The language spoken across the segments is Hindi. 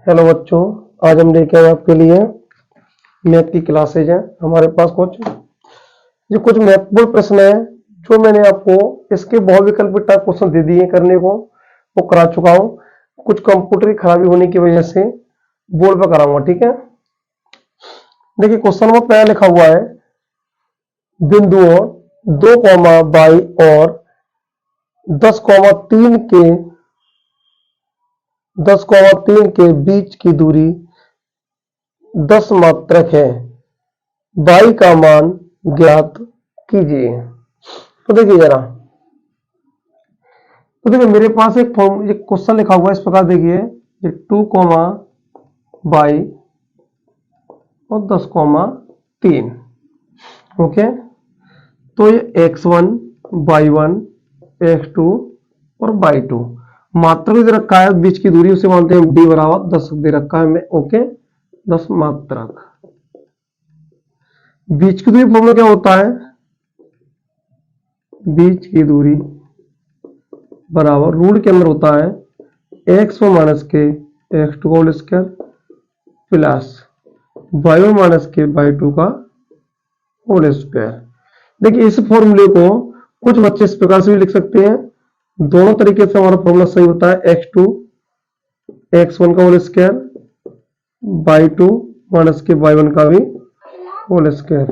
हेलो बच्चों, आज हम लेके आए आपके लिए मैथ की क्लासेज हैं। हमारे पास कुछ महत्वपूर्ण प्रश्न है जो मैंने आपको इसके बहुविकल्प टाइप क्वेश्चन दे दिए करने को, वो करा चुका हूँ। कुछ कंप्यूटर की खराबी होने की वजह से बोर्ड पर कराऊंगा, ठीक है। देखिए क्वेश्चन नंबर पहला लिखा हुआ है, बिंदुओं 2,22 और 10,3 के 10,3 के बीच की दूरी 10 मात्रक है, बाई का मान ज्ञात कीजिए। तो देखिए जरा, तो देखिए मेरे पास एक क्वेश्चन लिखा हुआ है इस प्रकार। देखिए ये 2,22 और 10,3, ओके। तो ये x1 y1 x2 और y2 मात्रक दे रखा है, बीच की दूरी उसे मानते हैं d बराबर 10 दे रखा है, मैं ओके 10 मात्रक। बीच की दूरी फॉर्मूला क्या होता है, बीच की दूरी बराबर रूल के अंदर होता है x1 माइनस के x2 का whole square plus y1 minus के y2 का होल स्क्वायर। देखिए इस फॉर्मूले को कुछ बच्चे इस प्रकार से भी लिख सकते हैं, दोनों तरीके से हमारा फॉर्मूला सही होता है। x2 x1 का होल स्क्वायर y2 माइनस के y1 का भी होल स्क्वायर।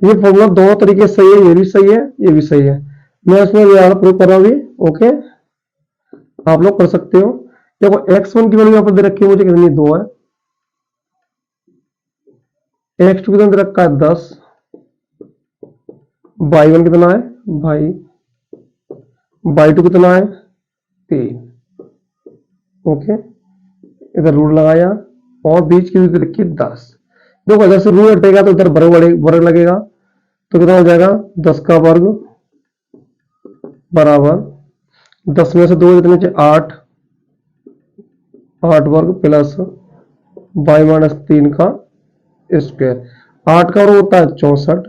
ये फॉर्मूला दोनों तरीके से सही है, ये भी सही है, ये भी सही है। मैं इसमें प्रूव कर रहा हूं, ओके। आप लोग कर सकते हो। देखो x1 की वैल्यू यहां पर दे रखी है मुझे कितनी, 2 है। x2 कितना दे रखा है, 10। y1 कितना है, y2 कितना है, 3, ओके। इधर रूट लगाया और बीच की दूरी रखी 10। देखो इधर से रूट हटेगा तो इधर वर्ग लगेगा, तो कितना हो जाएगा, 10 का वर्ग बराबर 10 में से 2 कितने, 8 वर्ग प्लस y माइनस 3 का स्क्वायर। 8 का वर्ग होता है 64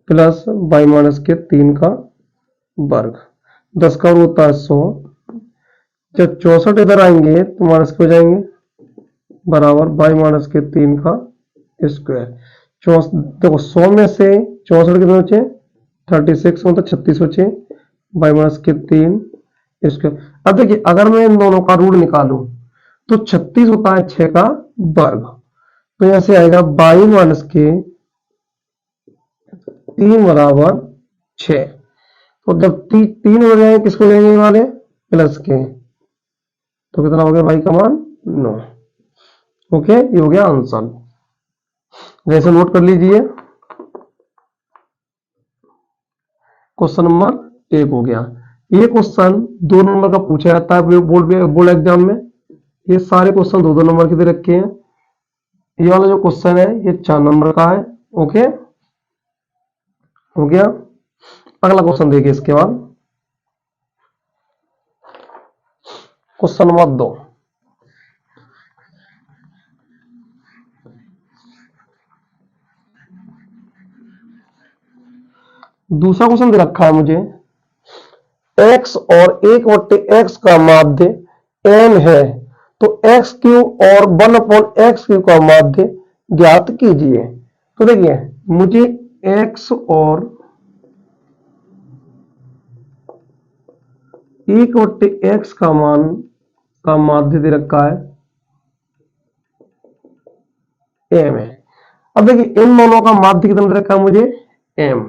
प्लस y माइनस के 3 का वर्ग। 10 का वर्ग होता है 100। जब 64 इधर आएंगे तो माइनस के हो जाएंगे बराबर y माइनस के 3 का स्क्वायर। देखो 100 में से 64 कितने बचे, 36 मतलब 36 बचे, y माइनस के 3 स्क्वायर। अब देखिए अगर मैं इन दोनों का रूट निकालूं तो 36 होता है 6 का वर्ग, तो यहां से आएगा y माइनस के 3 बराबर 6। तो जब 3 हो जाए किसको लेने वाले, प्लस के, तो कितना हो गया y का मान 9, ओके। ये हो गया आंसर, जैसे नोट कर लीजिए। क्वेश्चन नंबर 1 हो गया। ये क्वेश्चन 2 नंबर का पूछा जाता है बोर्ड एग्जाम में। ये सारे क्वेश्चन 2-2 नंबर के दे रखे हैं। ये वाला जो क्वेश्चन है ये 4 नंबर का है, ओके हो गया। अगला क्वेश्चन देखिए इसके बाद, क्वेश्चन नंबर 2। दूसरा क्वेश्चन दे रखा है मुझे, x और 1/x का माध्य m है, तो एक्स क्यूब और 1/x क्यूब का माध्य ज्ञात कीजिए। तो देखिए मुझे x और 1/x का माध्य दे रखा है m है। अब देखिए इन दोनों का माध्य कितना दे रखा है मुझे, m।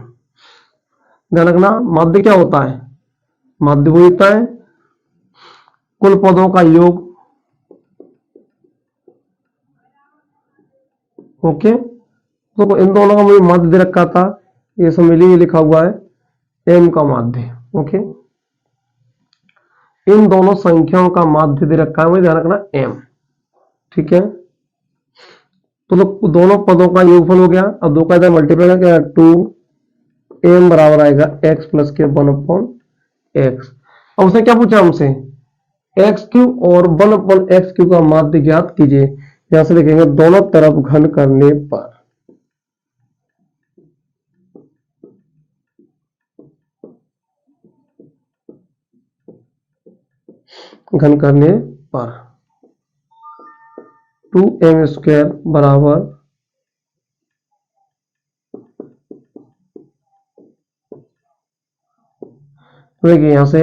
ध्यान रखना माध्य क्या होता है, माध्य वो होता है कुल पदों का योग, ओके। तो इन दोनों का मुझे माध्य दे रखा था, ये सब मिली लिखा हुआ है m का माध्य, ओके। इन दोनों संख्याओं का माध्य दे रखा है, मुझे ध्यान रखना m, ठीक है। तो दोनों पदों का योगफल हो गया। अब 2 का इधर मल्टीप्लाई क्या, 2m बराबर आएगा x प्लस के 1/x। अब उसने क्या पूछा हमसे, एक्स क्यूब और 1/x क्यूब का माध्य ज्ञात कीजिए। यहां से लिखेंगे दोनों तरफ घन करने पर, घन करने पर 2m² बराबर देखिए यहां से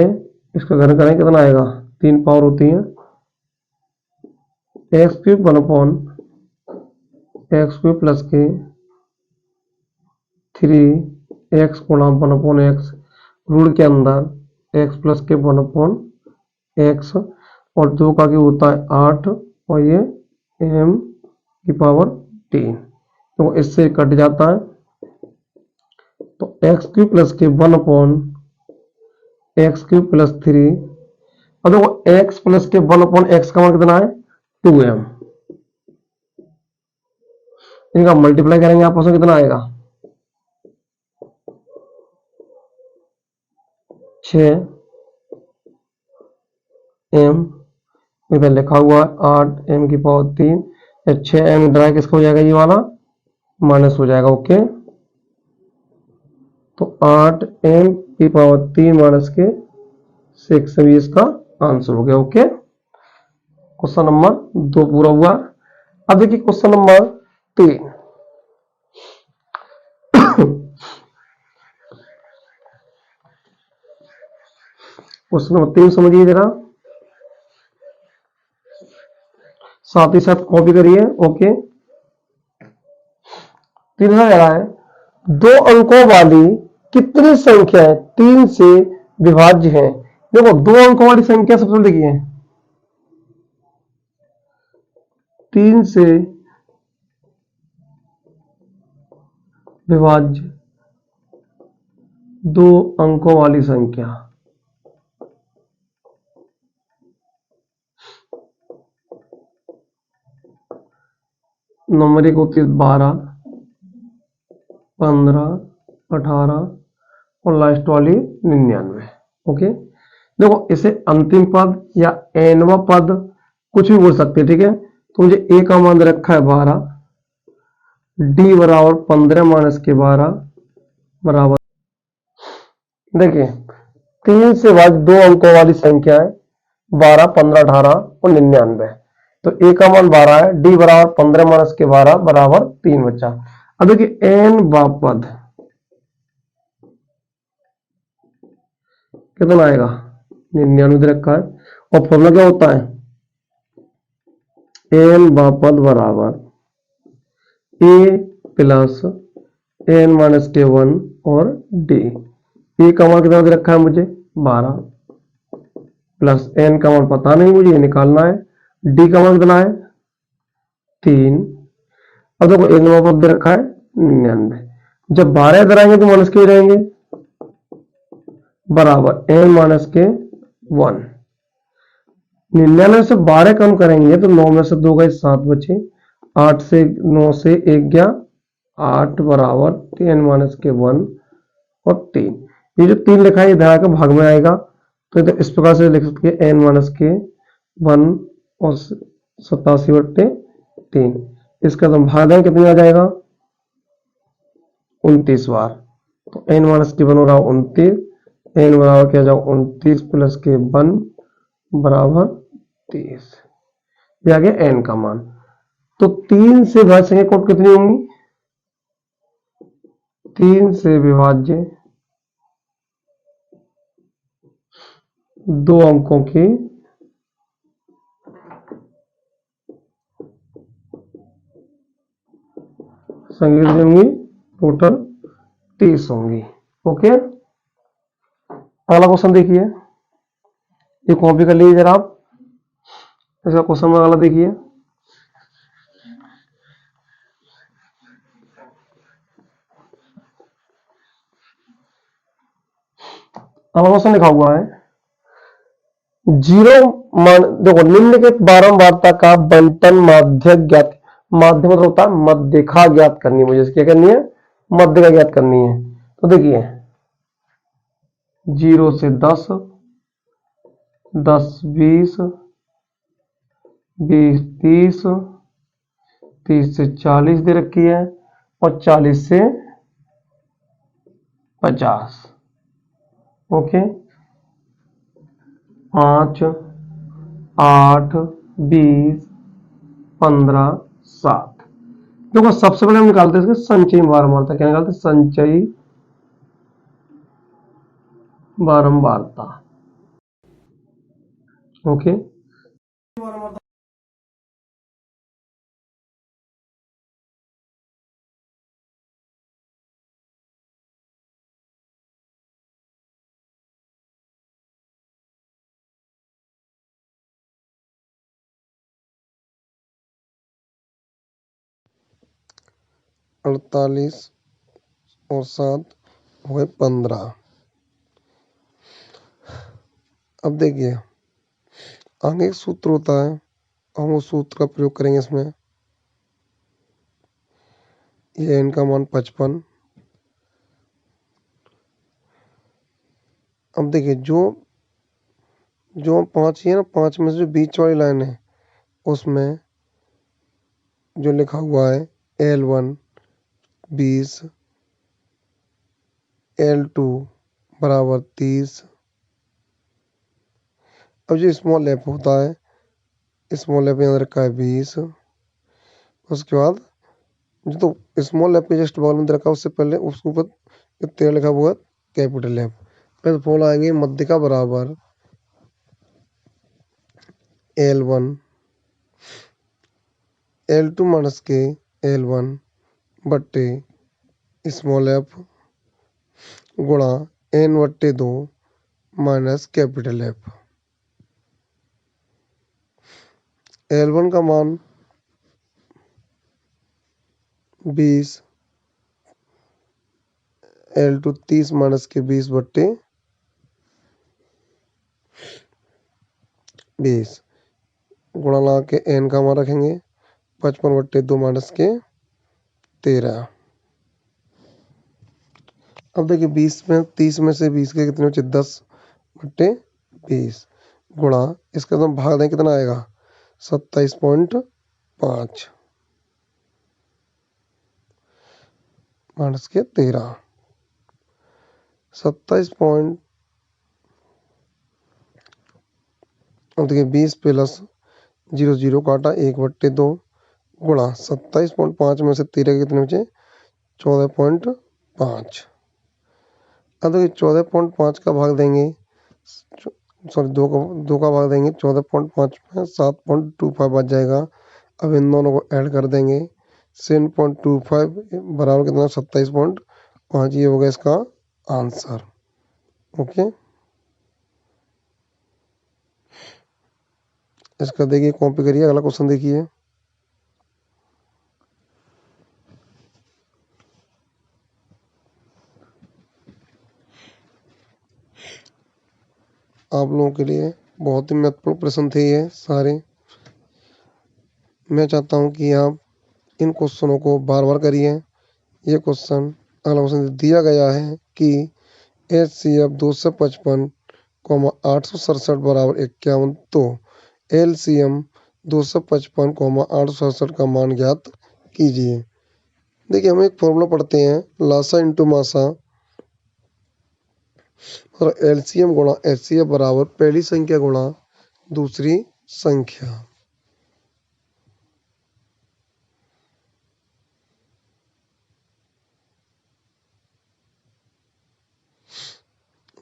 इसका घन करें कितना आएगा, 3 पावर होती है x³ 1/(x³ प्लस के 3x गुणा 1/x ऋण के अंदर x प्लस के 1/x और 2 का क्यूब होता है 8 और ये m की पावर 3 तो इससे कट जाता है तो x³ प्लस के 1/x³ प्लस 3 और देखो x प्लस के 1/x का मान कितना है 2m। इनका मल्टीप्लाई करेंगे आपस में कितना आएगा 6m, इधर लिखा हुआ 8m की पावर 3 या 6m ड्राई किसका हो जाएगा, ये वाला माइनस हो जाएगा। ओके तो 8m की पावर 3 माइनस के 6 इसका आंसर हो गया। ओके क्वेश्चन नंबर 2 पूरा हुआ। अब देखिए क्वेश्चन नंबर 3 क्वेश्चन नंबर 3 समझिए जरा, साथ ही साथ कॉपी करिए। ओके 3 है 2 अंकों वाली कितनी संख्याएं 3 से विभाज्य हैं। देखो 2 अंकों वाली संख्या सबसे देखिए 3 से विभाज्य 2 अंकों वाली संख्या नंबर 1 होती है 12, 15, 18 और लास्ट वाली 99। ओके देखो इसे अंतिम पद या एनवा पद कुछ भी बोल सकते हैं, ठीक है। तो मुझे ए का मान रखा है 12, डी बराबर 15 माइनस के 12 बराबर देखिए 3 से भाग 2 अंकों वाली संख्या है 12, 15, 18 और 99। तो ए का मान 12 है, डी बराबर 15 माइनस के 12 बराबर 3 बचा। अब देखिए एन पद कितना आएगा 99 रखा है और फॉर्मूला क्या होता है एन पद बराबर ए प्लस एन माइनस के 1 और डी। ए का मान कितना रखा है मुझे 12 प्लस एन का मान पता नहीं मुझे, निकालना है। डी का मान कितना है 3। अब देखो एन पद रखा है 99। जब 12 इधर आएंगे तो माइनस के रहेंगे बराबर एन माइनस के 1। 99 से 12 कम करेंगे तो 9 में से 2 गए 7 बचे, 8 से 9 से 1 गया 8 बराबर एन माइनस के 1 और 3। ये जो 3 लिखा है इधर आकर भाग में आएगा तो इधर इस प्रकार से लिख सकते हैं एन माइनस के 1 और 87/3। इसका तो भाग है कितनी आ जाएगा 29 बार। तो एन माइनस के 1 हो रहा 29, एन बराबर क्या जाओ 29 प्लस के 1 बराबर 30। ये आ गया एन का मान। तो 3 से विभाज्य संख्या कोट कितनी होंगी 3 से विभाज्य 2 अंकों की संख्या कितनी होंगी टोटल 30 होंगी। ओके अगला क्वेश्चन देखिए, ये कॉपी कर लीजिए जरा आप। इसका क्वेश्चन अगला देखिए, अगला क्वेश्चन लिखा हुआ है 0 मान देखो निम्नलिखित बारंबारता का बंटन माध्य ज्ञात। माध्य मतलब होता है मध्यखा ज्ञात करनी, मुझे क्या करनी है मध्यखा ज्ञात करनी है। तो देखिए 0 से 10, 10 20, 20 30, 30 से 40 दे रखी है और 40 से 50। ओके 5 8, 20, 15, 7। देखो सबसे पहले हम निकालते हैं इसके संचयी बारंबारता। क्या निकालते हैं? संचयी बारंबारता। ओके, 48 और 7 हुए 15। अब देखिए आगे एक सूत्र होता है, हम उस सूत्र का प्रयोग करेंगे इसमें। ये n का मान 55। अब देखिए जो जो 5 है ना, 5 में से जो बीच वाली लाइन है उसमें जो लिखा हुआ है L1 20, L2 बराबर 30। अब जो स्मॉल एफ होता है, स्मॉल एफ यहाँ रखा है 20। उसके बाद जो तो स्मॉल एफ के जस्ट बगल में रखा है उससे पहले उसके ऊपर जो 13 लिखा हुआ है कैपिटल एफ। फिर फोल आएंगे मध्य का बराबर L1, L2 माइनस के L1 बट्टे स्मॉल एफ गुणा N/2 minus capital F. L1 का मान 20, L2 30 माइनस के 20 बट्टे 20 गुणा ला के n का मान रखेंगे 55/2 माइनस के 13। अब देखिए 20 में 30 में से 20 के कितने बचे? 10/20 गुणा इसका तो भाग दें कितना आएगा? 27.5 माइनस के 13। 27 पॉइंट, अब देखिए 20 प्लस 0 काटा 1/2 गुणा 27.5 में से 13 के कितने बचे? 14.5। अब देखिए 14.5 का भाग देंगे, सॉरी 2 का भाग देंगे 14.5 में 7.25 बच जाएगा। अब इन दोनों को ऐड कर देंगे 7.25 बराबर कितना? 27.5। ये होगा इसका आंसर। ओके, इसका देखिए कॉपी करिए। अगला क्वेश्चन देखिए। आप लोगों के लिए बहुत ही महत्वपूर्ण प्रश्न थे ये सारे। मैं चाहता हूं कि आप इन क्वेश्चनों को बार बार करिए। ये क्वेश्चन अगला क्वेश्चन दिया गया है कि HCF 255, 867 बराबर 51, तो LCM 255, 867 का मान ज्ञात कीजिए। देखिए हम एक फॉर्मूला पढ़ते हैं, लासा इंटू मासा और LCM गुणा HCF बराबर पहली संख्या गुणा दूसरी संख्या।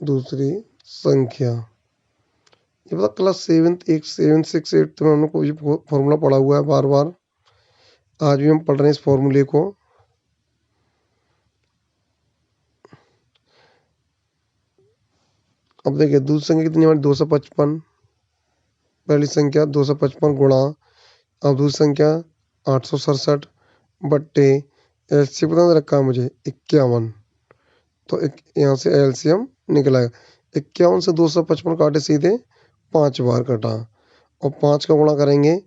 दूसरी संख्या ये पता क्लास 7th 7th 6 8 में हमने कोई फॉर्मूला पढ़ा हुआ है बार बार। आज भी हम पढ़ रहे हैं इस फॉर्मूले को। अब देखिए दूसरी संख्या कितनी हमारी? 255। पहली संख्या 255 गुणा, अब दूसरी संख्या 867 बट्टे एलसीएम पता रखा है मुझे 51, तो यहाँ से एलसीएम निकला। 51 से 255 काटे सीधे 5 बार कटा और 5 का गुणा करेंगे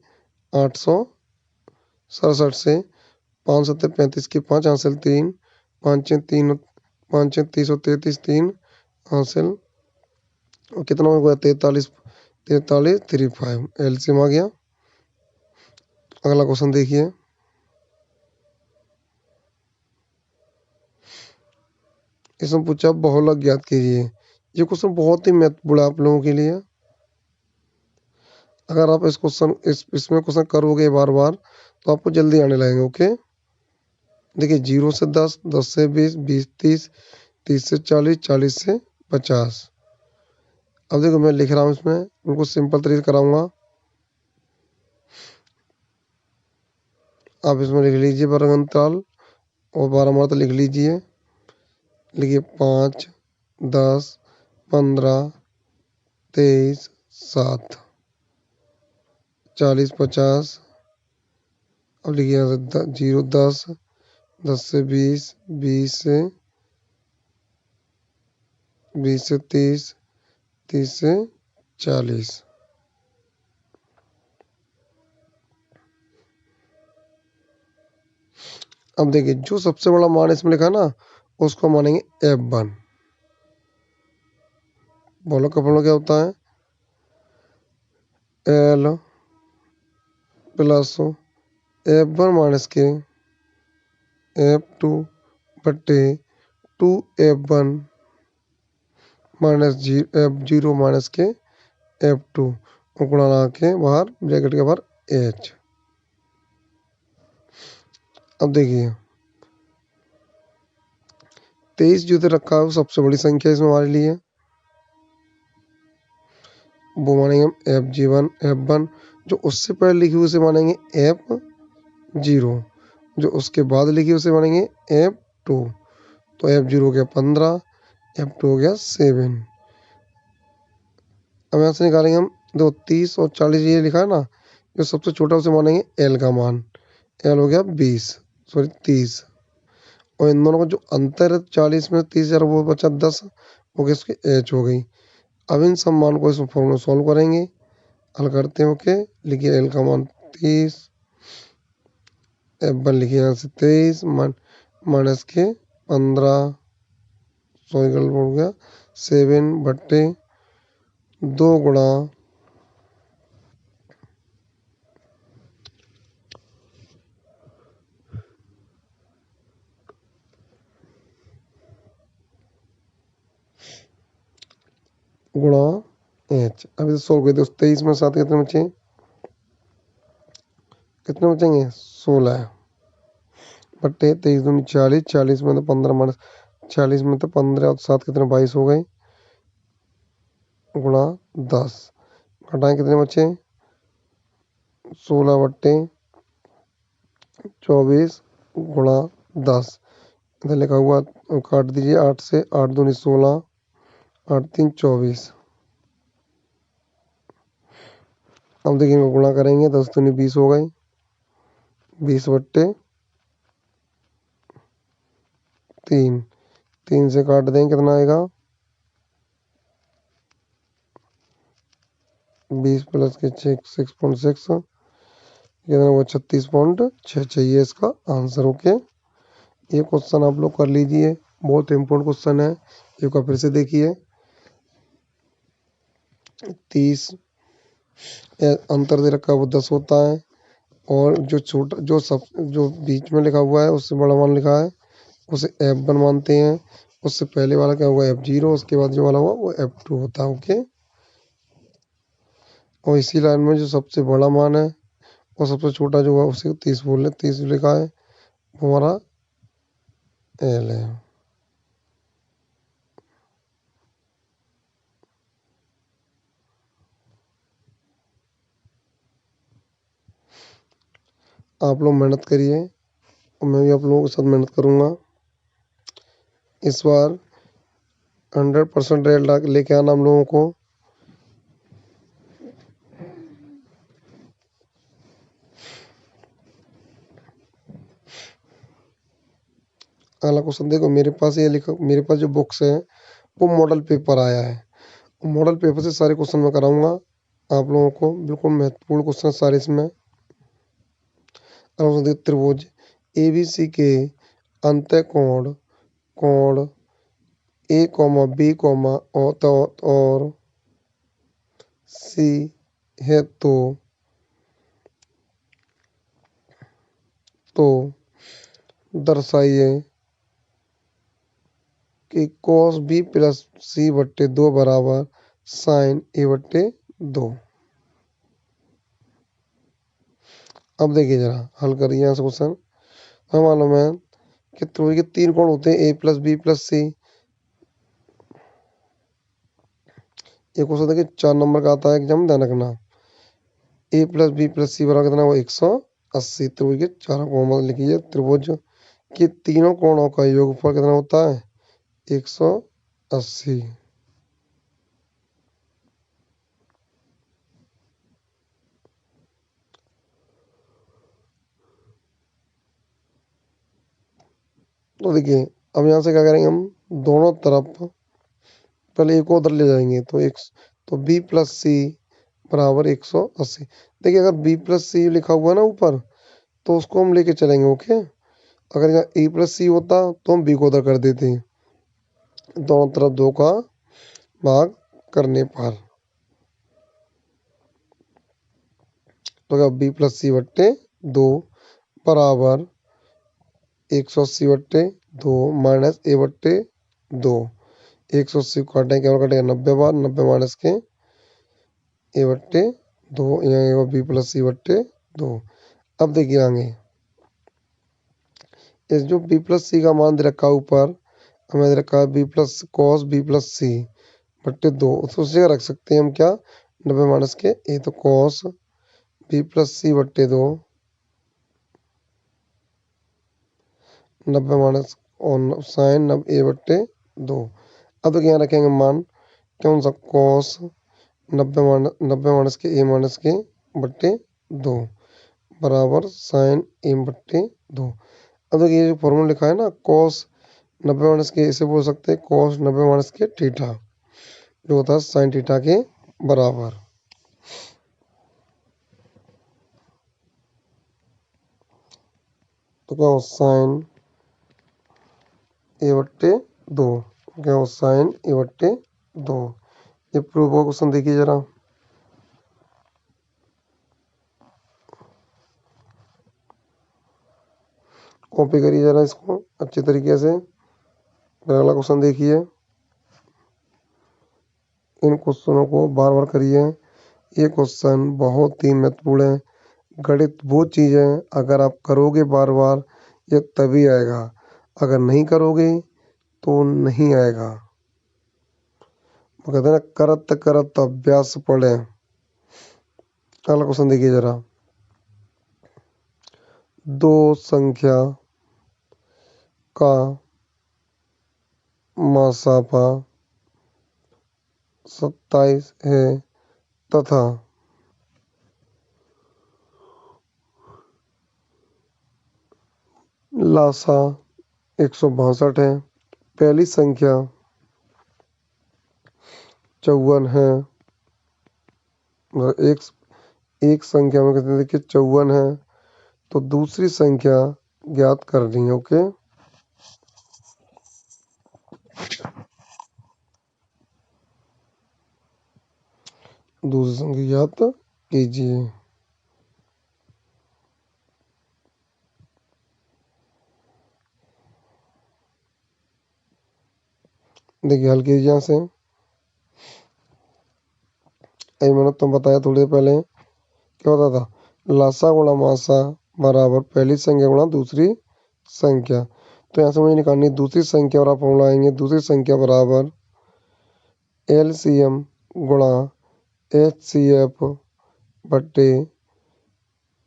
867 से। 5 7 35 की 5 हासिल 3, 5 3 5 30 और 33 3 हासिल और कितना हो गया? 43 43 35 एलसीएम आ गया। अगला क्वेश्चन देखिए। इसमें पूछा बहुलक ज्ञात कीजिए। ये क्वेश्चन बहुत ही महत्वपूर्ण है आप लोगों के लिए। अगर आप इस क्वेश्चन इसमें क्वेश्चन करोगे बार बार तो आपको जल्दी आने लगेंगे। ओके, देखिए 0 से 10, 10 से 20, 20 30, 30 से 40, 40 से 50। अब देखो मैं लिख रहा हूँ इसमें बिल्कुल सिंपल तरीके से कराऊंगा। आप इसमें लिख लीजिए वर्ग अंतराल और 12 मात्रा लिख लीजिए। लिखिए 5, 10, 15, 23, 7, 40, 50। अब लिखिए यहाँ से 0, 10, 10 से 20, 20 से 30, 30 से 40। अब देखिए जो सबसे बड़ा मान इसमें लिखा ना उसको मानेंगे F1। बोलो का फॉर्मूला क्या होता है? L प्लस F1 माइनस के F2 बट्टे 2F1 माइनस F0 माइनस के F2 और गुणा लगा के बाहर ब्रैकेट के बाहर H। अब देखिए 23 जो दे रखा है वो सबसे बड़ी संख्या इसमें हमारे लिए, वो मानेंगे हम F1 F1। जो उससे पहले लिखी हुई उसे मानेंगे F0, जो उसके बाद लिखी उसे मानेंगे F2। तो F0 हो गया 15, F2 हो गया 7। अब यहाँ से निकालेंगे हम 30 और 40 ये लिखा है ना, जो सबसे छोटा उसे मानेंगे L का मान। L हो गया 30। और इन दोनों का जो अंतर है 40 में 30 और वो बचा 10, हो गया उसकी H हो गई। अब इन सब मान को इस फॉर्मूला सॉल्व करेंगे, हल करते हैं। ओके, लिखिए L का मान 30, F1 लिखिए यहाँ से 23 माइनस के 15, सॉरी गलत हो गया 7 बट्टे 2 गुणा 8। अब इसे सोल्व कर दो। 23 में 7 कितने बचे? कितने बचेंगे? 16 बट्टे 23 दूनी 40, 40 में तो 15 माइनस 40 में तो 15 और 7 कितने 22 हो गए, गुणा 10। घटाएं कितने बचे? 16 बट्टे 24 गुणा 10। इधर लिखा हुआ काट दीजिए 8 से, 8 दूनी 16, 8 3 24। अब देखिए इनको गुणा करेंगे, 10 दूनी 20 हो गए, 20 बट्टे 3, 3 से काट दें कितना आएगा? 20 प्लस के 6.6 कितना हुआ? 36.6 चाहिए इसका आंसर। ओके, ये क्वेश्चन आप लोग कर लीजिए, बहुत इम्पोर्टेंट क्वेश्चन है। एक बार फिर से देखिए 30 अंतर दे रखा है वो 10 होता है, और जो छोटा जो बीच में लिखा हुआ है उससे बड़ा मान लिखा है उसे F1 मानते हैं। उससे पहले वाला क्या हुआ? F0, उसके बाद जो वाला हुआ वो F2 होता है। ओके, और इसी लाइन में जो सबसे बड़ा मान है और सबसे छोटा जो हुआ उसे 30 बोल रहे, 30 लिखा है वो हमारा L है। आप लोग मेहनत करिए और मैं भी आप लोगों के साथ मेहनत करूंगा। इस बार 100% रिजल्ट लेके आना हम लोगों को। अगला क्वेश्चन देखो, मेरे पास ये लिखा, मेरे पास जो बुक्स है वो मॉडल पेपर आया है। मॉडल पेपर से सारे क्वेश्चन मैं कराऊंगा आप लोगों को, बिल्कुल महत्वपूर्ण क्वेश्चन सारे इसमें। त्रिभुज ABC के अंतः कोण कोण A, B, और C है तो दर्शाइए कि cos B प्लस C बट्टे 2 बराबर sin A बट्टे 2। अब देखिए जरा हल करिए यहाँ से क्वेश्चन। हमें मालूम है कि त्रिभुज के 3 कोण होते हैं, ए प्लस बी प्लस सी। ये क्वेश्चन देखिए 4 नंबर का आता है एग्जाम, ध्यान रखना। ए प्लस बी प्लस सी बराबर कितना, वो 180। त्रिभुज के चारों कोण मतलब लिखिए, त्रिभुज के तीनों कोणों का योगफल कितना होता है, 180। तो देखिए अब यहाँ से क्या करेंगे हम, दोनों तरफ पहले एक को उधर ले जाएंगे, तो एक, तो बी प्लस सी बराबर 180। देखिए अगर बी प्लस सी लिखा हुआ है ना ऊपर, तो उसको हम लेके चलेंगे, ओके। अगर यहाँ ए प्लस सी होता तो हम बी को उधर कर देते, दोनों तरफ 2 का भाग करने पर। तो क्या, बी प्लस सी बट्टे 2 बराबर 180/2 माइनस ए बट्टे 2। 180 को काटेंगे, क्या कटेगा, 90 बार, 90 माइनस के ए बट्टे 2, यहाँ बी प्लस सी बट्टे 2। अब देखिए आगे, इस जो बी प्लस सी का मान दे रखा है ऊपर, हमें दे रखा है B plus cos B plus C बट्टे 2, तो उस जगह रख सकते हैं हम क्या, 90 माइनस के ए, तो कॉस बी प्लस सी बट्टे 2, 90 माइनस और साइन ए बट्टे 2। अब तो यहाँ रखेंगे मान, कौन सा, कॉस 90 माइनस के ए माइनस के बट्टे 2 बराबर साइन ए बट्टे 2। अब देखिए ये जो फॉर्मूला लिखा है ना, कॉस 90 माइनस के, इसे बोल सकते हैं कॉस 90 माइनस के थीटा, जो होता है साइन थीटा के बराबर। तो क्या हो, साइन ए बट्टे 2, क्या हो, साइन ए बट्टे 2। ये प्रूफ का क्वेश्चन देखिए जरा, कॉपी करिए जरा इसको अच्छे तरीके से। फिर अगला क्वेश्चन देखिए, इन क्वेश्चनों को बार बार करिए। ये क्वेश्चन बहुत ही महत्वपूर्ण है। गणित वो चीज है, अगर आप करोगे बार बार, ये तभी आएगा, अगर नहीं करोगे तो नहीं आएगा। वो कहते हैं ना, करत करत अभ्यास पढ़े। अगला क्वेश्चन देखिए जरा, दो संख्या का मासापा 27 है तथा लासा 162 है। पहली संख्या 54 है, मतलब एक संख्या में कहते हैं देखिए 54 है, तो दूसरी संख्या ज्ञात करनी है, ओके। दूसरी संख्या ज्ञात कीजिए। देखिए हल कीजिए यहाँ से। अभी मैंने तुम बताया थोड़ी देर पहले, क्या होता था, लासा गुणा मासा बराबर पहली संख्या गुणा दूसरी संख्या। तो यहाँ से मुझे निकालनी दूसरी संख्या, और आप फॉर्मूला आएंगे, दूसरी संख्या बराबर एलसीएम गुणा एचसीएफ बट्टे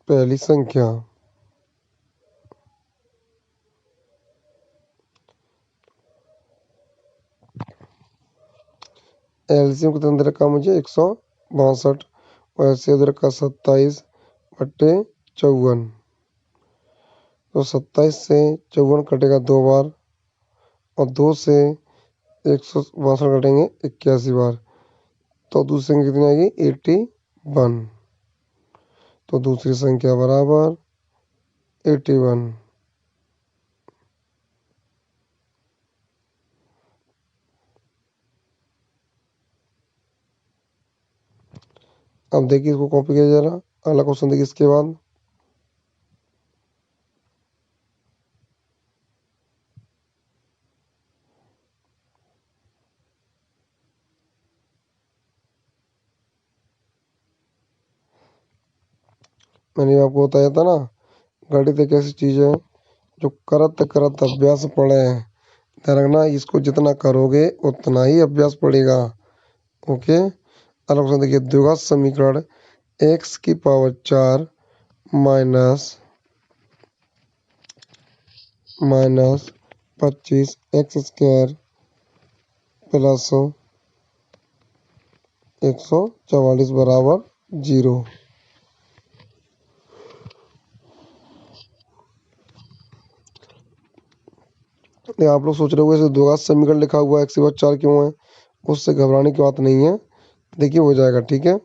पहली संख्या। एलसीएम कितना दे रखा मुझे, 162, और एचसीएफ दे रखा 27 बट्टे 54। तो 27 से 54 कटेगा 2 बार, और 2 से 162 कटेंगे 81 बार, तो दूसरी संख्या कितनी आएगी, 81। तो दूसरी संख्या बराबर 81। अब देखिए इसको कॉपी किया जा रहा, अगला क्वेश्चन देखिए इसके बाद। मैंने आपको बताया था ना, गणित एक ऐसी चीज है जो करत करत अभ्यास पड़े। ध्यान रखना, इसको जितना करोगे उतना ही अभ्यास पड़ेगा। ओके। अलग से देखिए, द्विघात समीकरण एक्स की power 4 minus 25 x square plus 144 बराबर 0। आप लोग सोच रहे हो द्विघात समीकरण लिखा हुआ एक्स की पावर 4 क्यों है? उससे घबराने की बात नहीं है, देखिए हो जाएगा, ठीक है।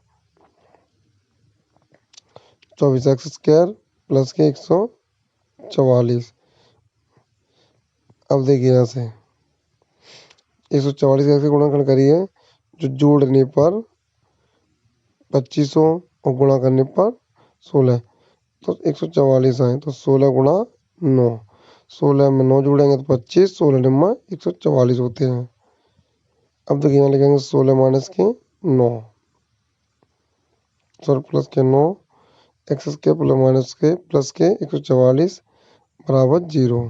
24 एक्स स्क्वायर प्लस के 144। अब देखिए यहाँ से 144 का गुणनखंड करिए, जो जोड़ने पर 2500 और गुणा करने पर 16, तो 144 आए, तो 16 गुणा 9, 16 में 9 जोड़ेंगे तो 25, 16 नंबर 144 होते हैं। अब देखिए यहाँ लिखेंगे 16 माइनस के 9, सॉरी प्लस के 9, एक्स के प्लस के 144 बराबर 0।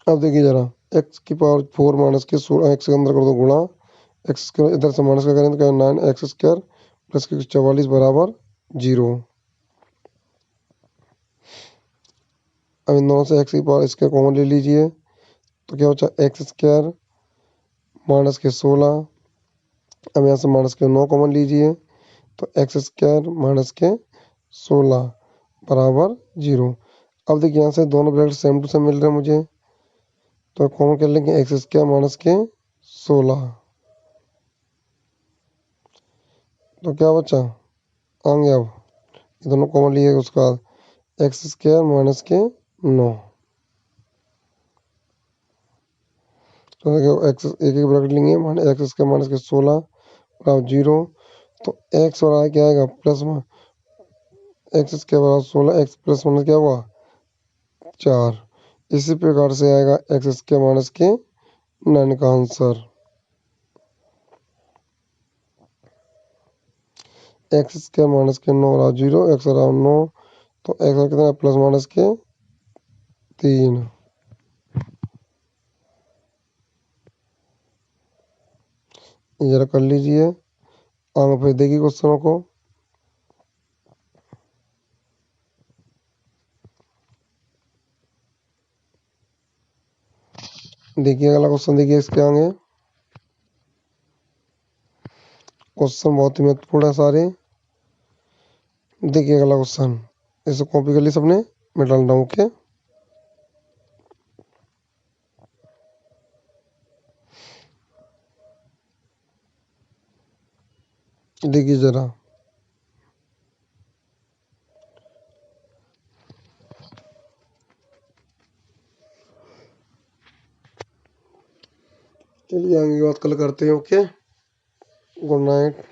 अब देखिए जरा, एक्स की पावर 4 माइनस के 16, एक्स के अंदर कर दो गुणा, एक्स के इधर से माइनस का करें तो क्या 9 एक्स स्क्वायर प्लस के 144 बराबर 0। अब इन दोनों से एक्स की पावर इसके कॉमन ले लीजिए, तो क्या बचा एक्स स्क्वायर माइनस के 16। अब यहाँ से माइनस के 9 कॉमन लीजिए, तो एक्स स्क्वायर माइनस के 16 बराबर 0। अब देखिए यहाँ से दोनों ब्रैकेट सेम टू सेम मिल रहे हैं मुझे, तो कॉमन कर लेंगे एक्स स्क्वायर माइनस के 16, तो क्या बचा आएंगे। अब ये दोनों कॉमन लिए, उसका एक्स स्क्वायर माइनस के 9, तो देखो एक्स एक एक ब्रैकेट लेंगे, एक्स स्क्वायर माइनस के 16 बराबर 0, तो एक्स और आगे क्या आएगा प्लस में, एक्स स्क्वायर बराबर 16, एक्स प्लस माइनस क्या हुआ 4। इसी प्रकार से आएगा एक्स स्क्वायर माइनस के 9 का आंसर। एक्स स्क्वायर माइनस के 9 बराबर 0, एक्स बराबर 9, तो एक्स कितना प्लस माइनस के 3। जरा कर लीजिए, आगे फिर देखिए क्वेश्चनों को। देखिए अगला क्वेश्चन, देखिए इसके आगे क्वेश्चन बहुत ही महत्वपूर्ण है सारे। देखिए अगला क्वेश्चन, इसे कॉपी कर ली सबने, मैं डाल रहा हूँ। ओके, देखिए जरा, चलिए आगे की बात कल करते हैं। Okay, good night.